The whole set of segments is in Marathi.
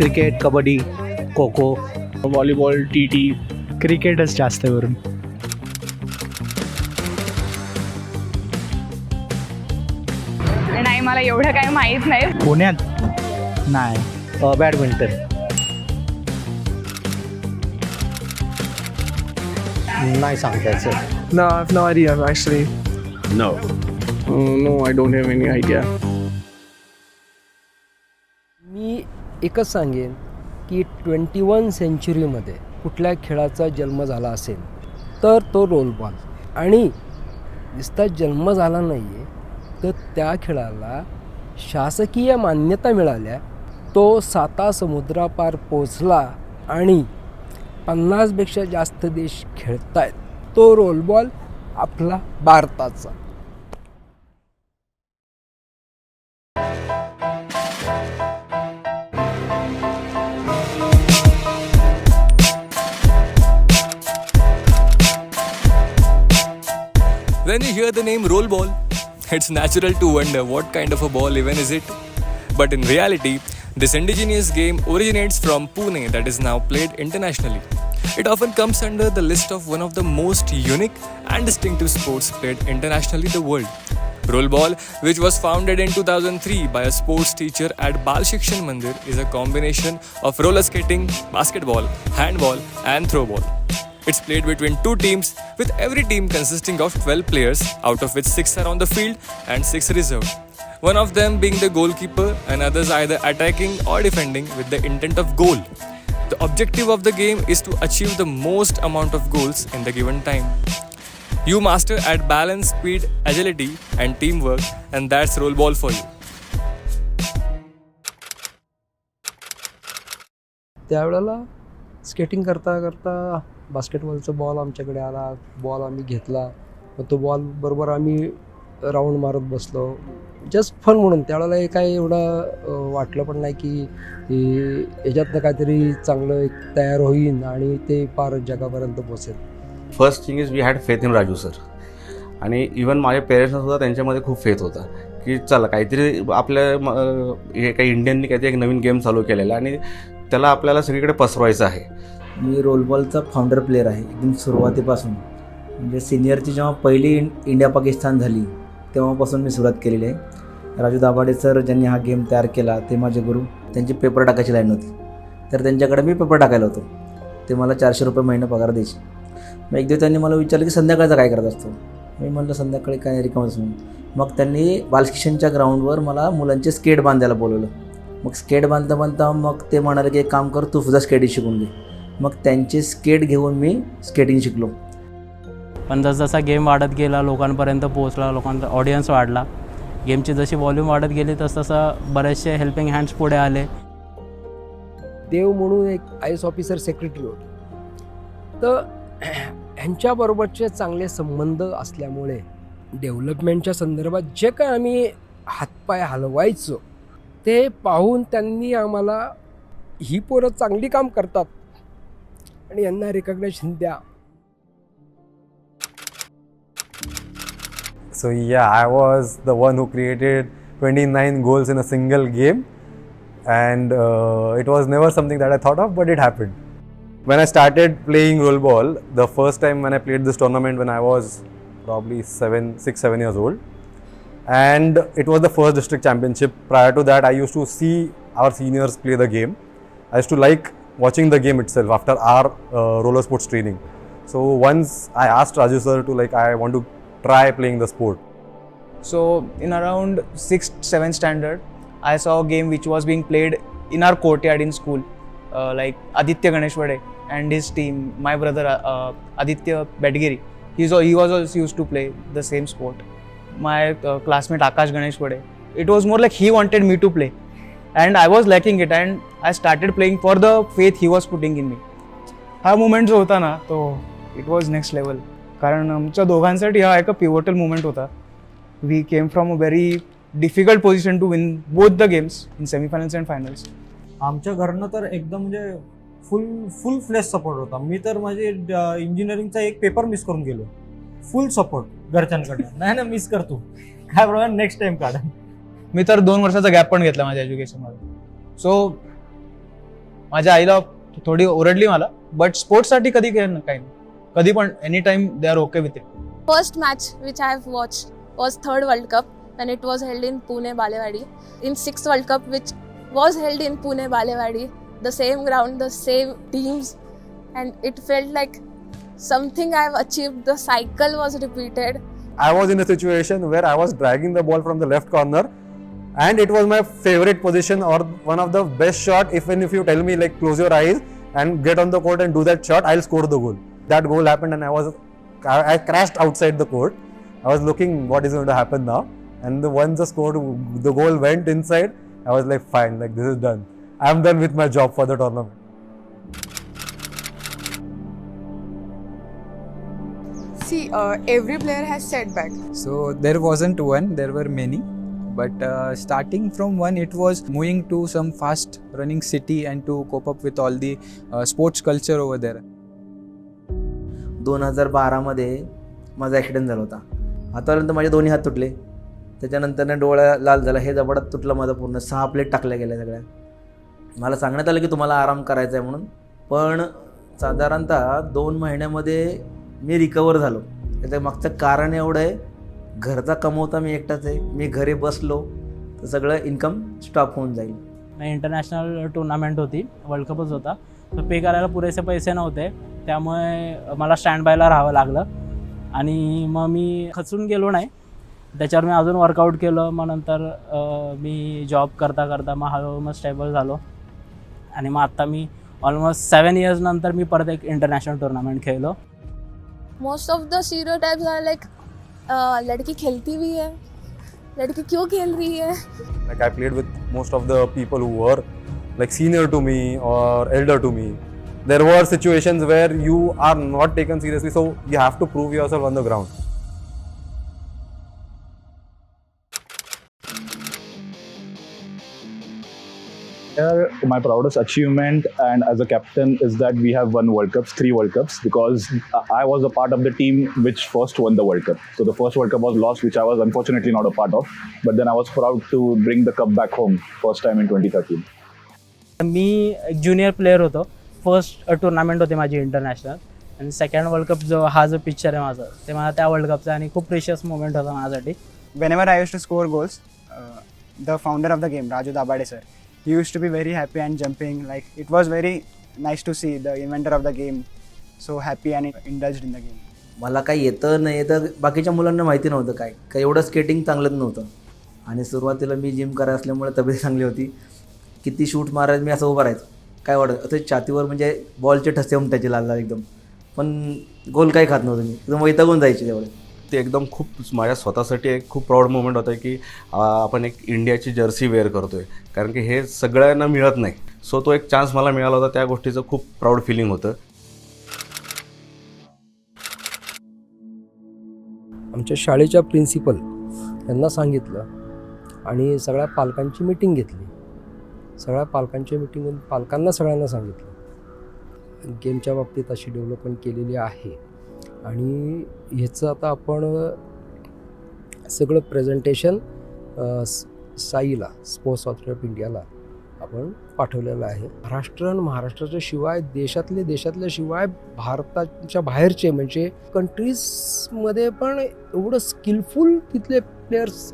Cricket, kabaddi, kho kho, volleyball, TT. क्रिकेटच जास्त करून. नाही, मला एवढं काही माहीत नाही. पुण्यात नाही. बॅडमिंटन. नाही सांगता यायचं. No, I have no idea actually. No. No, I don't have any idea. मी एकच सांगेन की 21 सेंचुरीमध्ये कुठल्या खेळाचा जन्म झाला असेल तर तो रोलबॉल. आणि नुसता जन्म झाला नाही आहे तर त्या खेळाला शासकीय मान्यता मिळाल्या, तो 7 समुद्रापार पोचला आणि 50पेक्षा जास्त देश खेळत आहेत. तो रोलबॉल आपला भारताचा. When you hear the name Rollerball, it's natural to wonder what kind of a ball even is it. But in reality, this indigenous game originates from Pune that is now played internationally. It often comes under the list of one of the most unique and distinctive sports played internationally in the world. Rollerball, which was founded in 2003 by a sports teacher at Bal Shikshan Mandir, is a combination of roller skating, basketball, handball and throwball. It's played between 2 teams, with every team consisting of 12 players, out of which 6 are on the field and 6 reserved. One of them being the goalkeeper and others either attacking or defending with the intent of goal. The objective of the game is to achieve the most amount of goals in the given time. You master at balance, speed, agility and teamwork, and that's Rollerball for you. त्यावेळेला स्केटिंग करता करता बास्केटबॉलचा बॉल आमच्याकडे आला. बॉल आम्ही घेतला, मग तो बॉल बरोबर आम्ही राऊंड मारत बसलो, जस्ट फन म्हणून. त्यावेळेला हे काय एवढं वाटलं पण नाही की याच्यातनं काहीतरी चांगलं एक तयार होईल आणि ते पार जगापर्यंत पोचेल. First thing is we had faith in Raju sir. आणि इवन माझ्या पेरेंट्सनासुद्धा त्यांच्यामध्ये खूप फेथ होता की चला काहीतरी आपल्या हे काही इंडियननी काहीतरी एक नवीन गेम चालू केलेला आणि त्याला आपल्याला सगळीकडे पसरवायचं आहे. मी रोलबॉलचा फाउंडर प्लेअर आहे एकदम सुरुवातीपासून. म्हणजे सिनियरची जेव्हा पहिली इंडिया पाकिस्तान झाली तेव्हापासून मी सुरुवात केलेली आहे. राजू दाभाडे सर ज्यांनी हा गेम तयार केला ते माझे गुरु. त्यांची पेपर टाकायची लाईन होती, तर त्यांच्याकडे मी पेपर टाकायला होतो. ते मला 400 रुपये महिना पगार द्यायचे. मग एक दिवस त्यांनी मला विचारलं की संध्याकाळचा काय करत असतो. मी म्हटलं संध्याकाळी काय नाही, रिकामच म्हणून. मग त्यांनी बालशिक्षणच्या ग्राउंडवर मला मुलांचे स्केट बांधायला बोलवलं. मग स्केट बांधता बांधता मग ते म्हणाले की एक काम कर, तू सुद्धा स्केटिंग शिकून घे. मग त्यांचे स्केट घेऊन मी स्केटिंग शिकलो. पण जसजसा गेम वाढत गेला, लोकांपर्यंत पोहोचला, लोकांचा ऑडियन्स वाढला, गेमची जशी व्हॉल्यूम वाढत गेली तसतसं बरेचसे हेल्पिंग हँड्स पुढे आले. देव म्हणून एक IAS ऑफिसर सेक्रेटरी होते, तर ह्यांच्याबरोबरचे चांगले संबंध असल्यामुळे डेव्हलपमेंटच्या संदर्भात जे काय आम्ही हातपाय हलवायचो ते पाहून त्यांनी आम्हाला ही पोरं चांगली काम करतात आणि यांना रिकग्नेशन द्या. So yeah, I was the one who created 29 goals in a single game, and it was never something that I thought of, but it happened. When I started playing rollball, the first time when I played this tournament when I was probably 6-7 years old, and it was the first district championship. Prior to that, I used to see our seniors play the game. I used to like watching the game itself after our roller sports training. So once I asked Raju sir to I want to try playing the sport. So in around 6th-7th standard, I saw a game which was being played in our courtyard in school, like Aditya Ganeshwade and his team. My brother Aditya Bedgiri, he was also used to play the same sport. My classmate Akash Ganeshwade, it was more like he wanted me to play, and I was lacking it, and I started playing for the faith he was putting in me. हा मोमेंट जो होता ना तो इट वॉज नेक्स्ट लेवल. कारण आमच्या दोघांसाठी हा एक पिवोटल मोमेंट होता. We came from a very difficult position to win both the games in semifinals and finals. आमच्या घरनं तर एकदम म्हणजे फुल फ्लेश सपोर्ट होता. मी तर माझे इंजिनिअरिंगचा एक पेपर मिस करून गेलो. फुल सपोर्ट घरच्यांकडनं. नाही ना मिस करतो काय प्रॉब्लेम, नेक्स्ट टाइम काढा. मी तर 2 वर्षाचा गॅप पण घेतला माझ्या एज्युकेशनमध्ये. सो माझ्या आईला थोडी ओरडली मला, बट स्पोर्ट्ससाठी कधी काही नाही, कधी पण any time they are okay with it. First match which I have watched was third World Cup and it was held in Pune Balewadi. In sixth World Cup which was held in Pune Balewadi, the same ground, the same teams, and it felt like something I have achieved. The cycle was repeated. I was in a situation where I was dragging the ball from the left corner and it was my favorite position or one of the best shot. Even if you tell me like close your eyes and get on the court and do that shot, I'll score the goal. That goal happened and I crashed outside the court. I was looking what is going to happen now, and once the goal went inside, I was like fine, like this is done. I'm done with my job for the tournament. See, every player has setback. So there wasn't one, there were many. But starting from one, it was moving to some fast running city and to cope up with all the sports culture over there. 2012मध्ये माझा ॲक्सिडेंट झाला होता. आतापर्यंत माझे दोन्ही हात तुटले. त्याच्यानंतर डोळा लाल झाला, हे जबडात तुटलं माझं पूर्ण. 6 प्लेट टाकल्या गेल्या सगळ्या. मला सांगण्यात आलं की तुम्हाला आराम करायचा आहे म्हणून, पण साधारणतः 2 महिन्यामध्ये मी रिकवर झालो. त्याचं मागचं कारण एवढं आहे, घरचा कमवता मी एकटाच आहे. मी घरी बसलो तर सगळं इन्कम स्टॉप होऊन जाईल. इंटरनॅशनल टुर्नामेंट होती, वर्ल्ड कपच होता, तर पे करायला पुरेसे पैसे नव्हते, त्यामुळे मला स्टँड बायला राहावं लागलं. आणि मग मी खचून गेलो नाही, त्याच्यावर मी अजून वर्कआउट केलं. मग नंतर मी जॉब करता करता मग हळूहळू मग स्टेबल झालो. आणि मग आत्ता मी ऑलमोस्ट 7 years नंतर मी परत एक इंटरनॅशनल टुर्नामेंट खेळलो. Most of the stereotypes are like लड़की खेलती भी है, लड़की क्यों खेल रही है. Like I played with most of the people who were like senior to me or elder to me. There were situations where you are not taken seriously, so you have to prove yourself on the ground. My proudest achievement and as a captain is that we have won World Cups, 3 World Cups, because I was a part of the team which first won the World Cup. So the first World Cup was lost, which I was unfortunately not a part of, but then I was proud to bring the cup back home first time in 2013. मी एक ज्युनियर प्लेअर होतो. फर्स्ट टुर्नामेंट होते माझी इंटरनॅशनल, आणि सेकंड वर्ल्ड कप जो हा जो पिक्चर आहे माझं, ते मला त्या वर्ल्ड कपचा आणि खूप प्रेशियस मोमेंट होता माझ्यासाठी. Whenever I used to score goals, the founder of the game, Raju Dabade sir, he used to be very happy and jumping. Like it was very nice to see the inventor of the game so happy and indulged in the game. मला काही येतं नाही येतं बाकीच्या मुलांना माहिती नव्हतं काय एवढं स्केटिंग चांगलंच नव्हतं. आणि सुरुवातीला मी जिम करायला असल्यामुळे तब्येत चांगली होती. किती शूट मारायचं मी असं उभं राहायचं, काय वाटत असं छातीवर म्हणजे बॉलचे ठसे उमटायचे लाल लाल एकदम, पण गोल काही खात नव्हतं मी, एकदम वैतागून जायचे तेवढे. ते एकदम खूप माझ्या स्वतःसाठी एक खूप प्राऊड मोमेंट होतं की आपण एक इंडियाची जर्सी वेअर करतो आहे, कारण की हे सगळ्यांना मिळत नाही. सो तो एक चान्स मला मिळाला होता, त्या गोष्टीचं खूप प्राऊड फिलिंग होतं. आमच्या शाळेच्या प्रिन्सिपल यांना सांगितलं आणि सगळ्या पालकांची मीटिंग घेतली. सगळ्या पालकांच्या मीटिंग पालकांना सगळ्यांना सांगितलं गेमच्या बाबतीत अशी डेव्हलपमेंट केलेली आहे आणि ह्याचं आता आपण सगळं प्रेझेंटेशन साईला, स्पोर्ट्स ऑथॉरिटी ऑफ इंडियाला आपण पाठवलेलं आहे. महाराष्ट्राच्या शिवाय देशातल्या शिवाय भारताच्या बाहेरचे म्हणजे कंट्रीजमध्ये पण एवढं स्किलफुल तिथले प्लेयर्स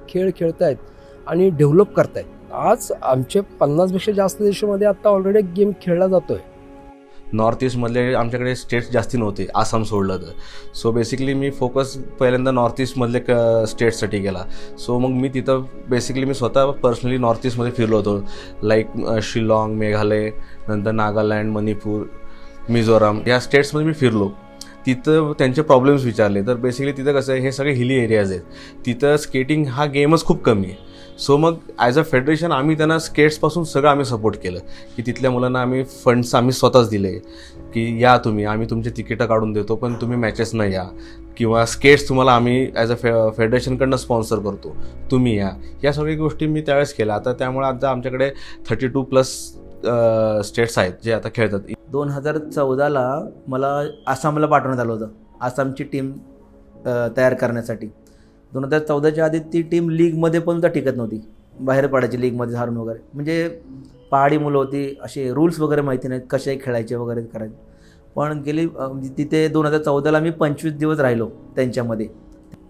खेळ खेळत आहेत आणि डेव्हलप करत आहेत. आज आमचे 50पेक्षा जास्त देशामध्ये आता ऑलरेडी गेम खेळला जातो आहे. नॉर्थ ईस्टमधले आमच्याकडे स्टेट्स जास्ती नव्हते, आसाम सोडलं तर. सो बेसिकली मी फोकस पहिल्यांदा नॉर्थ ईस्टमधले स्टेट्ससाठी केला. सो मग मी तिथं बेसिकली मी स्वतः पर्सनली नॉर्थ ईस्टमध्ये फिरलो होतो, लाईक शिलाँग, मेघालय, नंतर नागालँड, मणिपूर, मिझोराम या स्टेट्समध्ये मी फिरलो. तिथं त्यांचे प्रॉब्लेम्स विचारले तर बेसिकली तिथं कसं आहे, हे सगळे हिली एरियाज आहेत, तिथं स्केटिंग हा गेमच खूप कमी आहे. सो मग ॲज अ फेडरेशन आम्ही त्यांना स्केट्सपासून सगळं आम्ही सपोर्ट केलं की तिथल्या मुलांना आम्ही फंड्स आम्ही स्वतःच दिले की या तुम्ही, आम्ही तुमचे तिकीटं काढून देतो पण तुम्ही मॅचेसना या, किंवा स्केट्स तुम्हाला आम्ही ॲज अ फेडरेशनकडनं स्पॉन्सर करतो, तुम्ही या सगळ्या गोष्टी मी त्यावेळेस केल्या. आता त्यामुळे आता आमच्याकडे 32+ स्टेट्स आहेत जे आता खेळतात. 2014ला मला आसामला पाठवण्यात आलं होतं आसामची टीम तयार करण्यासाठी. 2014च्या आधी ती टीम लीगमध्ये पण टिकत नव्हती, बाहेर पडायची लीगमध्ये हारून वगैरे. म्हणजे पहाडी मुलं होती, असे रूल्स वगैरे माहिती नाहीत, कशाही खेळायचे वगैरे करायचे. पण गेली तिथे 2014ला मी 25 दिवस राहिलो त्यांच्यामध्ये.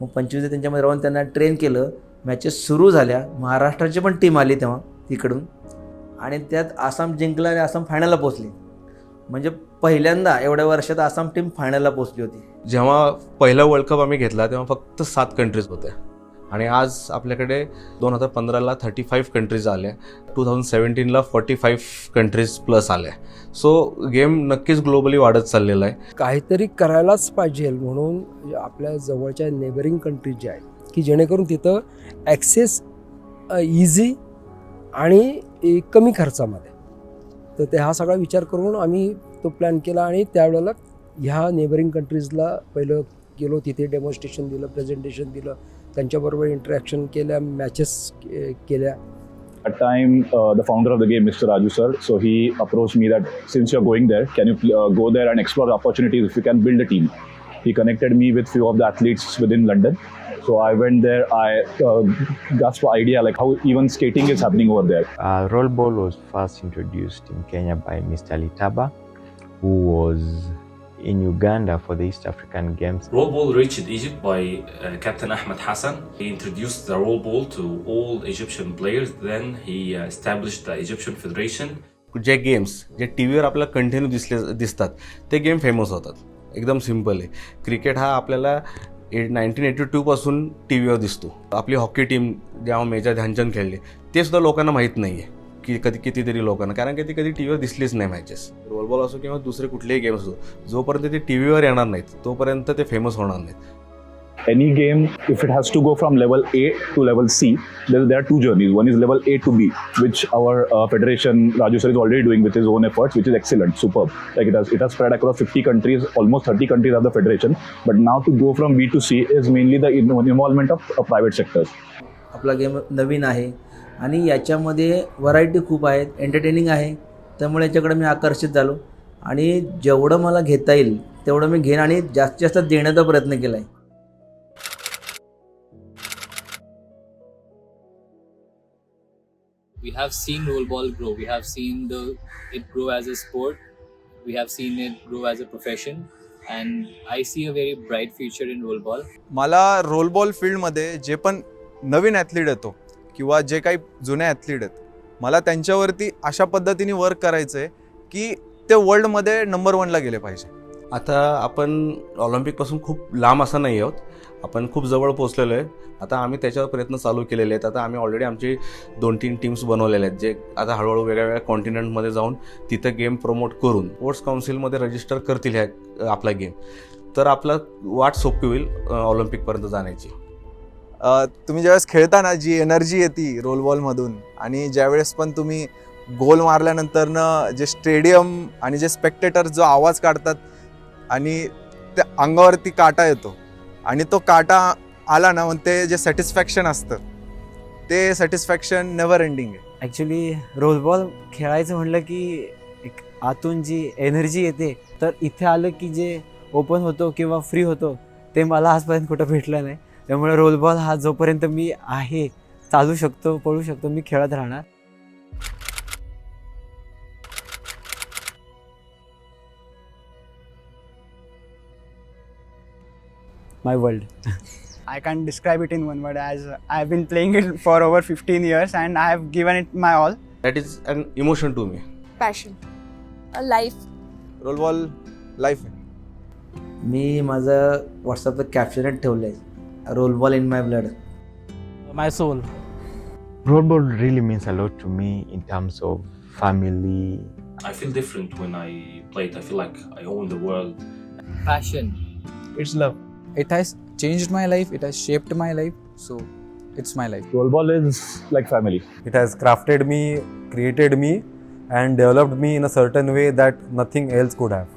मग 25 दिवस त्यांच्यामध्ये राहून त्यांना ट्रेन केलं. मॅचेस सुरू झाल्या, महाराष्ट्राची पण टीम आली तेव्हा तिकडून, आणि त्यात आसाम जिंकला आणि आसाम फायनलला पोचली. म्हणजे पहिल्यांदा एवढ्या वर्षात आसाम टीम फायनलला पोचली होती. जेव्हा पहिला वर्ल्ड कप आम्ही घेतला तेव्हा फक्त 7 कंट्रीज होत्या, आणि आज आपल्याकडे 2015ला 35 कंट्रीज आल्या, 2017ला 45 कंट्रीज प्लस आल्या. सो गेम नक्कीच ग्लोबली वाढत चाललेला आहे. काहीतरी करायलाच पाहिजे म्हणून आपल्या जवळच्या नेबरिंग कंट्रीज ज्या आहेत की जेणेकरून तिथं ॲक्सेस इझी आणि कमी खर्चामध्ये. तर ते हा सगळा विचार करून आम्ही तो प्लॅन केला आणि त्यावेळेला ह्या नेबरिंग कंट्रीजला पहिलं गेलो, तिथे डेमॉन्स्ट्रेशन दिलं, प्रेझेंटेशन दिलं, त्यांच्याबरोबर इंटरॅक्शन केल्या, मॅचेस केल्या. At time, the founder of the game, Mr. Raju sir, so he approached me that since you're going there, can you go there and explore the opportunities if you can build a team. He connected me with few of the athletes within London. So I went there, I got the idea like how even skating is happening over there. Roll ball was first introduced in Kenya by Mr. Litaba, who was in Uganda for the East African Games. Roll ball reached Egypt by Captain Ahmed Hassan. He introduced the roll ball to all Egyptian players. Then he established the Egyptian Federation. जे गेम्स जे टी व्हीवर आपल्याला कंटिन्यू दिसतात ते गेम फेमस होतात. एकदम सिम्पल आहे. क्रिकेट हा आपल्याला 1982 पासून टी व्हीवर दिसतो. आपली हॉकी टीम जेव्हा मेजर ध्यानचंद खेळले ते सुद्धा लोकांना माहीत नाही आहे की कितीतरी लोकांना, कारण की ती कधी टी व्हीवर दिसलीच नाही मॅचेस. रोल बॉल असो किंवा दुसरे कुठलेही गेम असो, जोपर्यंत ते टी व्हीवर येणार नाहीत तोपर्यंत ते फेमस होणार नाहीत. Any game, if it has to go from level A to level C, there are two journeys. One is level A to B, which our federation, Raju sir, is already doing with his own efforts, which is excellent, superb. Like it has spread across 50 countries, almost 30 countries have the federation. But now to go from B to C is mainly the involvement of private sectors. आपला गेम नवीन आहे आणि याच्यामध्ये व्हरायटी खूप आहेत, एंटरटेनिंग आहे, त्यामुळे याच्याकडे मी आकर्षित झालो आणि जेवढं मला घेता येईल तेवढं मी घेईन आणि जास्तीत जास्त देण्याचा प्रयत्न केला आहे. We have seen roll ball grow. We have seen it grow as a sport. We have seen it grow as a profession. And I see a very bright future in roll ball. मला रोल बॉल फील्डमध्ये जे पण नवीन ॲथलीट येतो किंवा जे काही जुने ॲथलीट आहेत, मला त्यांच्यावरती अशा पद्धतीने वर्क करायचं आहे की ते वर्ल्डमध्ये नंबर 1ला गेले पाहिजे. आता आपण ऑलिम्पिकपासून खूप लांब असं नाही आहोत, आपण खूप जवळ पोचलेलो आहे. आता आम्ही त्याच्यावर प्रयत्न चालू केलेले आहेत. आता आम्ही ऑलरेडी आमची 2-3 टीम्स बनवलेल्या आहेत, जे आता हळूहळू वेगळ्या कॉन्टिनेंटमध्ये जाऊन तिथं गेम प्रमोट करून स्पोर्ट्स काउन्सिलमध्ये रजिस्टर करतील आपला गेम, तर आपला वाट सोपी होईल ऑलिम्पिकपर्यंत जाण्याची. तुम्ही ज्यावेळेस खेळताना जी एनर्जी येते रोल बॉलमधून, आणि ज्यावेळेस पण तुम्ही गोल मारल्यानंतरनं जे स्टेडियम आणि जे स्पेक्टेटर जो आवाज काढतात आणि त्या अंगावरती काटा येतो आणि तो काटा आला ना, मग ते जे सॅटिस्फॅक्शन असतं ते सॅटिस्फॅक्शन नेव्हर एंडिंग आहे. ॲक्च्युली रोल बॉल खेळायचं म्हटलं की एक आतून जी एनर्जी येते, तर इथे आलं की जे ओपन होतो किंवा फ्री होतो ते मला आजपर्यंत कुठं भेटलं नाही. त्यामुळे रोल बॉल हा जोपर्यंत मी आहे, चालू शकतो, पळू शकतो, मी खेळत राहणार. My world. I can't describe it in one word, as I've been playing it for over 15 years and I have given it my all. That is an emotion to me. Passion. A life. Role ball life आहे. मी माझं व्हॉट्सअपवर कॅप्शनच ठेवलं आहे, role ball in my blood. My soul. Roll ball really means a lot to me in terms of family. I feel different when I play it. I feel like I own the world. Passion. It's love. It has changed my life, it has shaped my life, so it's my life. Roll ball is like family. It has crafted me, created me, and developed me in a certain way that nothing else could have.